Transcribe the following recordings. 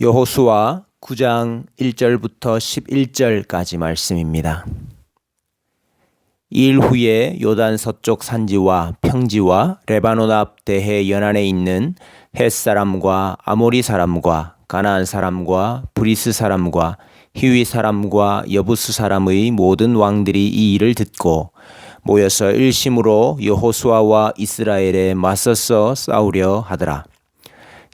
여호수아 9장 1절부터 11절까지 말씀입니다. 이 일 후에 요단 서쪽 산지와 평지와 레바논 앞 대해 연안에 있는 헷 사람과 아모리 사람과 가나안 사람과 브리스 사람과 히위 사람과 여부스 사람의 모든 왕들이 이 일을 듣고 모여서 일심으로 여호수아와 이스라엘에 맞서서 싸우려 하더라.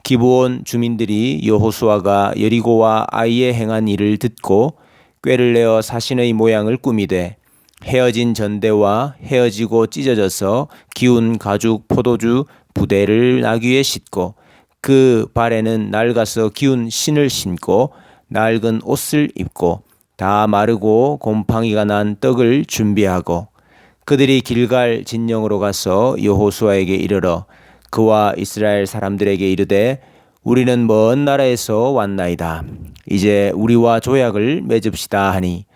기브온 주민들이 여호수아가 여리고와 아이에 행한 일을 듣고 꾀를 내어 사신의 모양을 꾸미되 헤어진 전대와 헤어지고 찢어져서 기운 가죽 포도주 부대를 나귀에 싣고 그 발에는 낡아서 기운 신을 신고 낡은 옷을 입고 다 마르고 곰팡이가 난 떡을 준비하고 그들이 길갈 진영으로 가서 여호수아에게 이르러 그와 이스라엘 사람들에게 이르되 우리는 먼 나라에서 왔나이다. 이제 우리와 조약을 맺읍시다 하니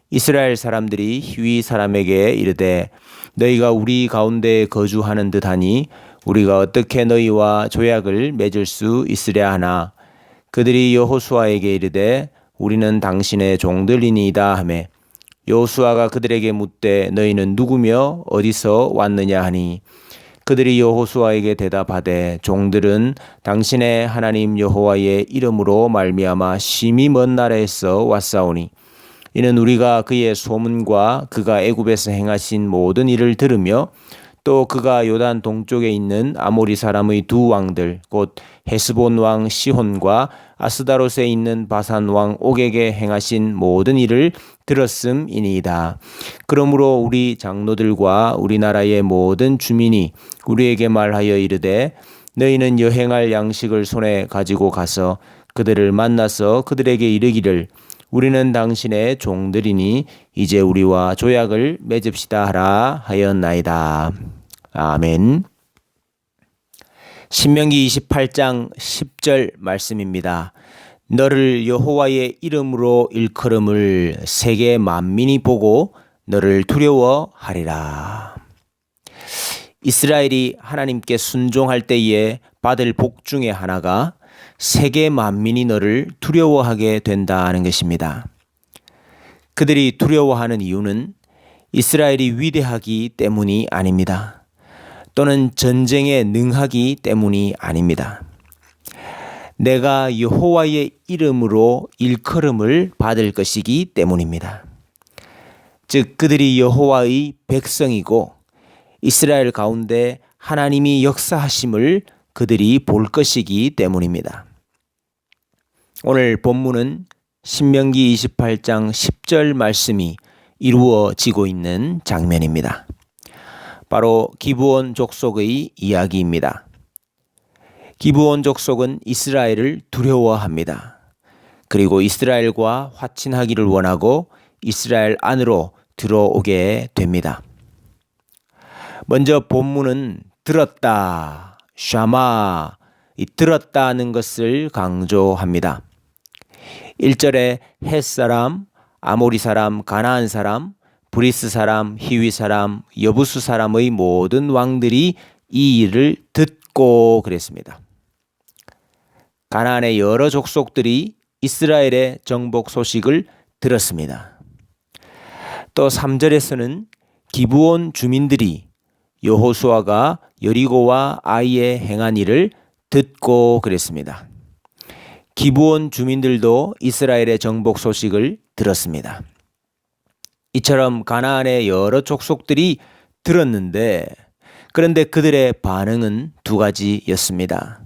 이스라엘 사람들이 히위 사람에게 이르되 너희가 우리 가운데 거주하는 듯하니 우리가 어떻게 너희와 조약을 맺을 수 있으랴 하나 그들이 여호수아에게 이르되 우리는 당신의 종들이니이다 하매 여호수아가 그들에게 묻되 너희는 누구며 어디서 왔느냐 하니 그들이 여호수아에게 대답하되 종들은 당신의 하나님 여호와의 이름으로 말미암아 심히 먼 나라에서 왔사오니 이는 우리가 그의 소문과 그가 애굽에서 행하신 모든 일을 들으며 또 그가 요단 동쪽에 있는 아모리 사람의 두 왕들 곧 헤스본 왕 시혼과 아스다롯에 있는 바산 왕 옥에게 행하신 모든 일을 들었음이니이다. 그러므로 우리 장로들과 우리나라의 모든 주민이 우리에게 말하여 이르되 너희는 여행할 양식을 손에 가지고 가서 그들을 만나서 그들에게 이르기를 우리는 당신의 종들이니 이제 우리와 조약을 맺읍시다 하라 하였나이다. 아멘. 신명기 28장 10절 말씀입니다. 너를 여호와의 이름으로 일컬음을 세계 만민이 보고 너를 두려워하리라. 이스라엘이 하나님께 순종할 때에 받을 복 중에 하나가 세계 만민이 너를 두려워하게 된다는 것입니다. 그들이 두려워하는 이유는 이스라엘이 위대하기 때문이 아닙니다. 또는 전쟁에 능하기 때문이 아닙니다. 내가 여호와의 이름으로 일컬음을 받을 것이기 때문입니다. 즉 그들이 여호와의 백성이고 이스라엘 가운데 하나님이 역사하심을 그들이 볼 것이기 때문입니다. 오늘 본문은 신명기 28장 10절 말씀이 이루어지고 있는 장면입니다. 바로 기브온 족속의 이야기입니다. 기브온 족속은 이스라엘을 두려워합니다. 그리고 이스라엘과 화친하기를 원하고 이스라엘 안으로 들어오게 됩니다. 먼저 본문은 들었다, 샤마, 들었다는 것을 강조합니다. 1절에 헷 사람, 아모리 사람, 가나안 사람, 브리스 사람, 히위 사람, 여부스 사람의 모든 왕들이 이 일을 듣고 그랬습니다. 가나안의 여러 족속들이 이스라엘의 정복 소식을 들었습니다. 또 3절에서는 기브온 주민들이 여호수아가 여리고와 아이에 행한 일을 듣고 그랬습니다. 기브온 주민들도 이스라엘의 정복 소식을 들었습니다. 이처럼 가나안의 여러 족속들이 들었는데 그런데 그들의 반응은 두 가지였습니다.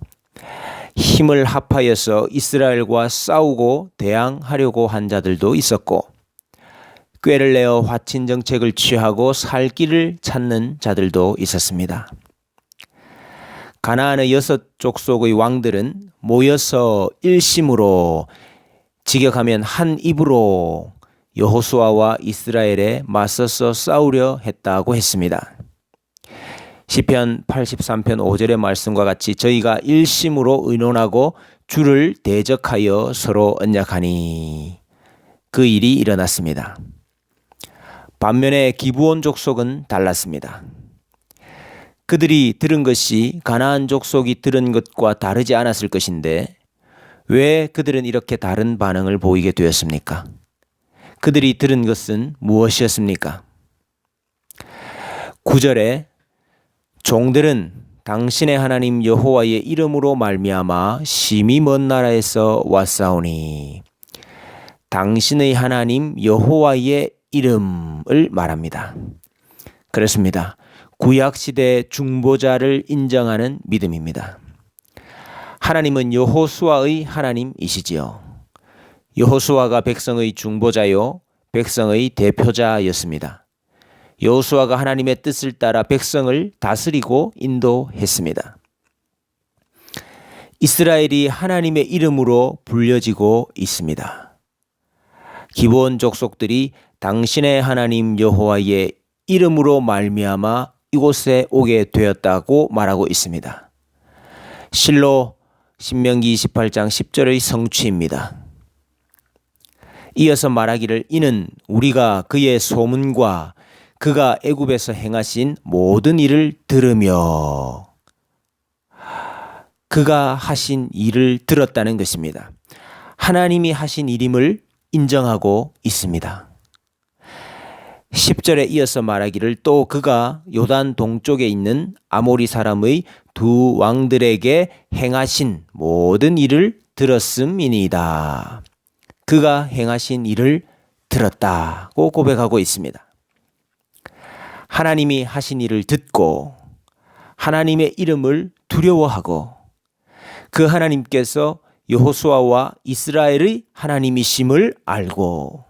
힘을 합하여서 이스라엘과 싸우고 대항하려고 한 자들도 있었고 꾀를 내어 화친 정책을 취하고 살 길을 찾는 자들도 있었습니다. 가나안의 6족속의 왕들은 모여서 일심으로 직역하면 한 입으로 여호수아와 이스라엘에 맞서서 싸우려 했다고 했습니다. 시편 83편 5절의 말씀과 같이 저희가 일심으로 의논하고 주를 대적하여 서로 언약하니 그 일이 일어났습니다. 반면에 기브온 족속은 달랐습니다. 그들이 들은 것이 가나안 족속이 들은 것과 다르지 않았을 것인데 왜 그들은 이렇게 다른 반응을 보이게 되었습니까? 그들이 들은 것은 무엇이었습니까? 9절에 종들은 당신의 하나님 여호와의 이름으로 말미암아 심히 먼 나라에서 왔사오니, 당신의 하나님 여호와의 이름을 말합니다. 그렇습니다. 구약시대 중보자를 인정하는 믿음입니다. 하나님은 여호수아의 하나님이시지요. 여호수아가 백성의 중보자요, 백성의 대표자였습니다. 여호수아가 하나님의 뜻을 따라 백성을 다스리고 인도했습니다. 이스라엘이 하나님의 이름으로 불려지고 있습니다. 기브온 족속들이 당신의 하나님 여호와의 이름으로 말미암아 이곳에 오게 되었다고 말하고 있습니다. 실로 신명기 28장 10절의 성취입니다. 이어서 말하기를, 이는 우리가 그의 소문과 그가 애굽에서 행하신 모든 일을 들으며, 그가 하신 일을 들었다는 것입니다. 하나님이 하신 일임을 인정하고 있습니다. 10절에 이어서 말하기를, 또 그가 요단 동쪽에 있는 아모리 사람의 두 왕들에게 행하신 모든 일을 들었음이니이다. 그가 행하신 일을 들었다고 고백하고 있습니다. 하나님이 하신 일을 듣고 하나님의 이름을 두려워하고 그 하나님께서 여호수아와 이스라엘의 하나님이심을 알고,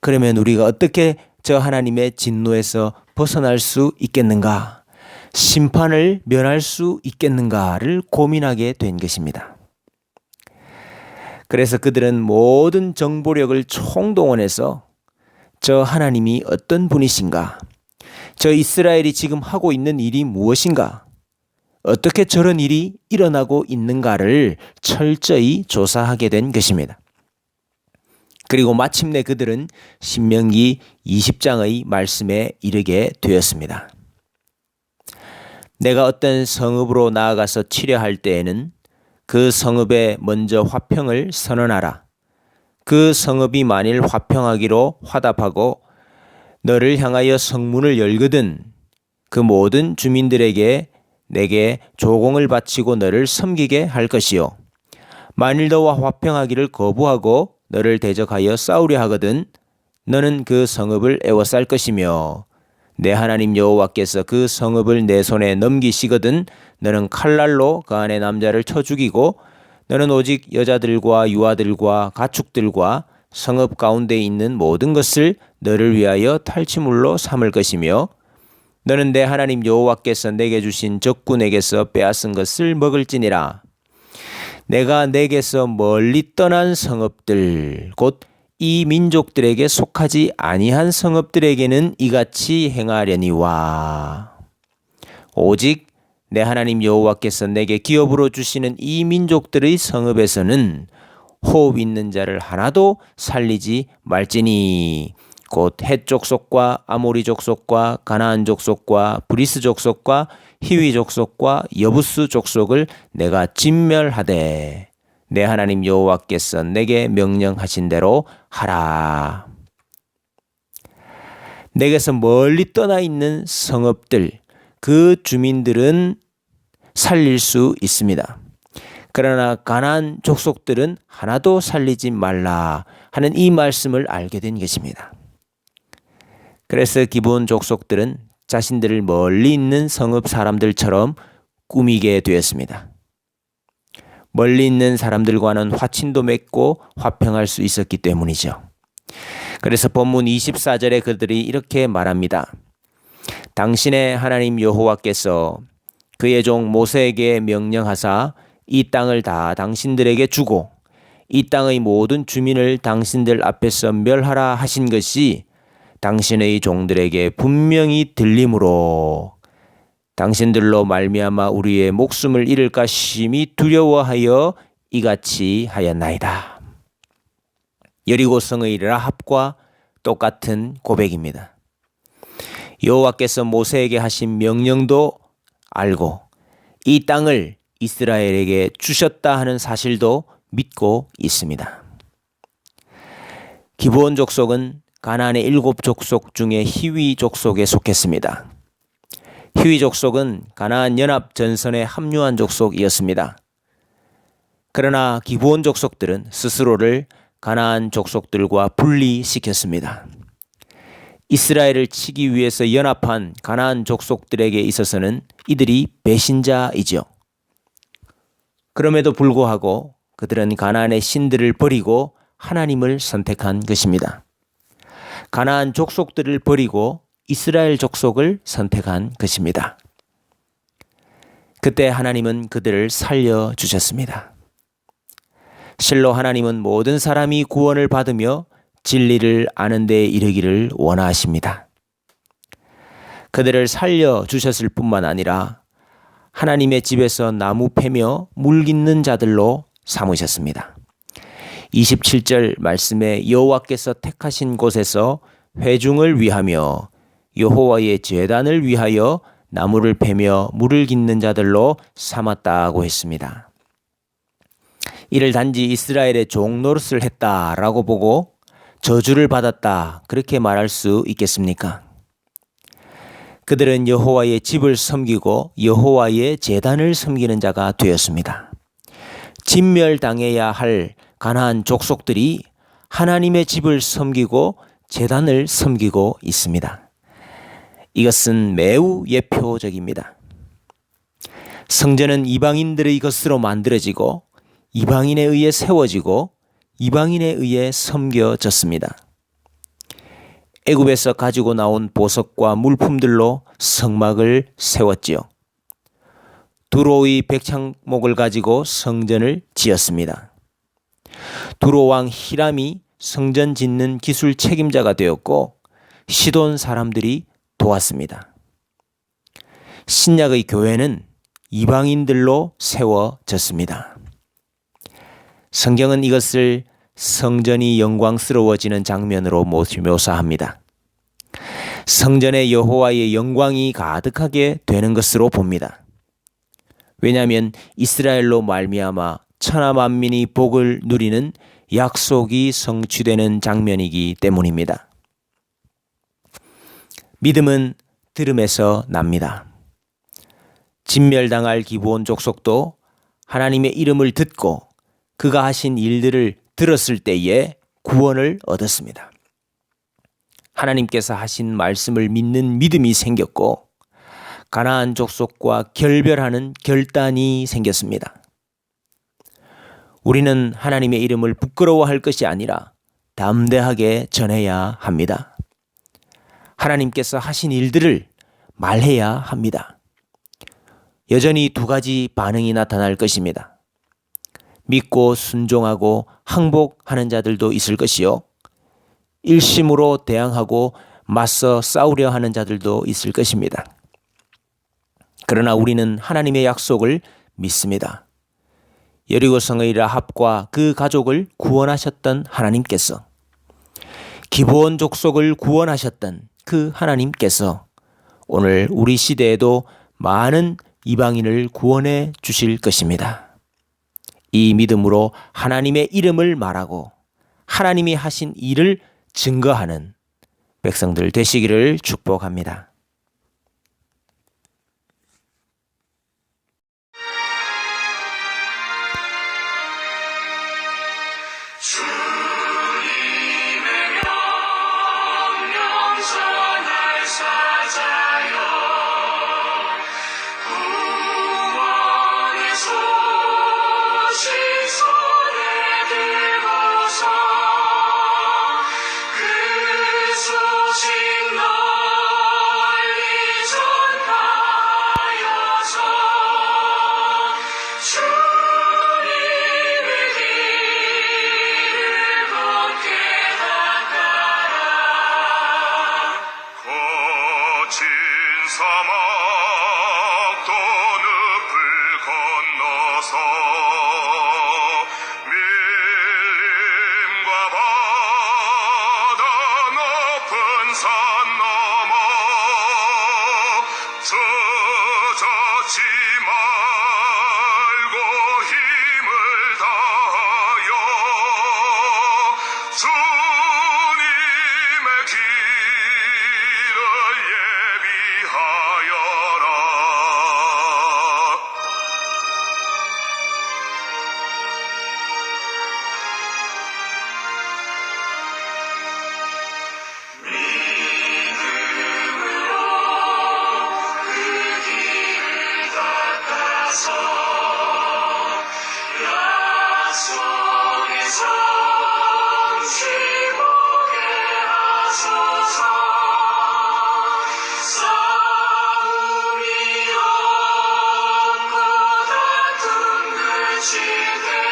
그러면 우리가 어떻게 저 하나님의 진노에서 벗어날 수 있겠는가, 심판을 면할 수 있겠는가를 고민하게 된 것입니다. 그래서 그들은 모든 정보력을 총동원해서 저 하나님이 어떤 분이신가, 저 이스라엘이 지금 하고 있는 일이 무엇인가, 어떻게 저런 일이 일어나고 있는가를 철저히 조사하게 된 것입니다. 그리고 마침내 그들은 신명기 20장의 말씀에 이르게 되었습니다. 내가 어떤 성읍으로 나아가서 치려할 때에는 그 성읍에 먼저 화평을 선언하라. 그 성읍이 만일 화평하기로 화답하고 너를 향하여 성문을 열거든 그 모든 주민들에게 내게 조공을 바치고 너를 섬기게 할 것이요, 만일 너와 화평하기를 거부하고 너를 대적하여 싸우려 하거든 너는 그 성읍을 애워쌀 것이며, 내 하나님 여호와께서 그 성읍을 내 손에 넘기시거든 너는 칼날로 그 안에 남자를 쳐 죽이고, 너는 오직 여자들과 유아들과 가축들과 성읍 가운데 있는 모든 것을 너를 위하여 탈취물로 삼을 것이며, 너는 내 하나님 여호와께서 내게 주신 적군에게서 빼앗은 것을 먹을지니라. 내가 내게서 멀리 떠난 성읍들, 곧 이 민족들에게 속하지 아니한 성읍들에게는 이같이 행하려니와, 오직 내 하나님 여호와께서 내게 기업으로 주시는 이 민족들의 성읍에서는 호흡 있는 자를 하나도 살리지 말지니, 곧 헷 족속과 아모리 족속과 가나안 족속과 브리스 족속과 히위 족속과 여부스 족속을 내가 진멸하되 내 하나님 여호와께서 내게 명령하신 대로 하라. 내게서 멀리 떠나 있는 성읍들, 그 주민들은 살릴 수 있습니다. 그러나 가나안 족속들은 하나도 살리지 말라 하는 이 말씀을 알게 된 것입니다. 그래서 기브온 족속들은 자신들을 멀리 있는 성읍 사람들처럼 꾸미게 되었습니다. 멀리 있는 사람들과는 화친도 맺고 화평할 수 있었기 때문이죠. 그래서 본문 24절에 그들이 이렇게 말합니다. 당신의 하나님 여호와께서 그의 종 모세에게 명령하사 이 땅을 다 당신들에게 주고 이 땅의 모든 주민을 당신들 앞에서 멸하라 하신 것이 당신의 종들에게 분명히 들림으로 당신들로 말미암아 우리의 목숨을 잃을까 심히 두려워하여 이같이 하였나이다. 여리고성의 라합과 똑같은 고백입니다. 여호와께서 모세에게 하신 명령도 알고 이 땅을 이스라엘에게 주셨다 하는 사실도 믿고 있습니다. 기브온 족속은 가나안의 7 족속 중에 히위 족속에 속했습니다. 히위 족속은 가나안 연합 전선에 합류한 족속이었습니다. 그러나 기브온 족속들은 스스로를 가나안 족속들과 분리시켰습니다. 이스라엘을 치기 위해서 연합한 가나안 족속들에게 있어서는 이들이 배신자이지요. 그럼에도 불구하고 그들은 가나안의 신들을 버리고 하나님을 선택한 것입니다. 가나안 족속들을 버리고 이스라엘 족속을 선택한 것입니다. 그때 하나님은 그들을 살려주셨습니다. 실로 하나님은 모든 사람이 구원을 받으며 진리를 아는 데 이르기를 원하십니다. 그들을 살려주셨을 뿐만 아니라 하나님의 집에서 나무 패며 물 깃는 자들로 삼으셨습니다. 27절 말씀에 여호와께서 택하신 곳에서 회중을 위하며 여호와의 제단을 위하여 나무를 패며 물을 깃는 자들로 삼았다고 했습니다. 이를 단지 이스라엘의 종 노릇을 했다라고 보고 저주를 받았다 그렇게 말할 수 있겠습니까? 그들은 여호와의 집을 섬기고 여호와의 제단을 섬기는 자가 되었습니다. 진멸당해야 할 가나안 족속들이 하나님의 집을 섬기고 제단을 섬기고 있습니다. 이것은 매우 예표적입니다. 성전은 이방인들의 것으로 만들어지고 이방인에 의해 세워지고 이방인에 의해 섬겨졌습니다. 애굽에서 가지고 나온 보석과 물품들로 성막을 세웠지요. 두로의 백창목을 가지고 성전을 지었습니다. 두로 왕 히람이 성전 짓는 기술 책임자가 되었고 시돈 사람들이 도왔습니다. 신약의 교회는 이방인들로 세워졌습니다. 성경은 이것을 성전이 영광스러워지는 장면으로 묘사합니다. 성전에 여호와의 영광이 가득하게 되는 것으로 봅니다. 왜냐하면 이스라엘로 말미암아 천하 만민이 복을 누리는 약속이 성취되는 장면이기 때문입니다. 믿음은 들음에서 납니다. 진멸당할 기브온 족속도 하나님의 이름을 듣고 그가 하신 일들을 들었을 때에 구원을 얻었습니다. 하나님께서 하신 말씀을 믿는 믿음이 생겼고 가나안 족속과 결별하는 결단이 생겼습니다. 우리는 하나님의 이름을 부끄러워할 것이 아니라 담대하게 전해야 합니다. 하나님께서 하신 일들을 말해야 합니다. 여전히 2가지 반응이 나타날 것입니다. 믿고 순종하고 항복하는 자들도 있을 것이요. 일심으로 대항하고 맞서 싸우려 하는 자들도 있을 것입니다. 그러나 우리는 하나님의 약속을 믿습니다. 여리고성의 라합과 그 가족을 구원하셨던 하나님께서, 기브온 족속을 구원하셨던 그 하나님께서 오늘 우리 시대에도 많은 이방인을 구원해 주실 것입니다. 이 믿음으로 하나님의 이름을 말하고 하나님이 하신 일을 증거하는 백성들 되시기를 축복합니다. 사막도 늪을 건너서 밀림과 바다 높은 산 넘어 저자지 말고 힘을 다하여 되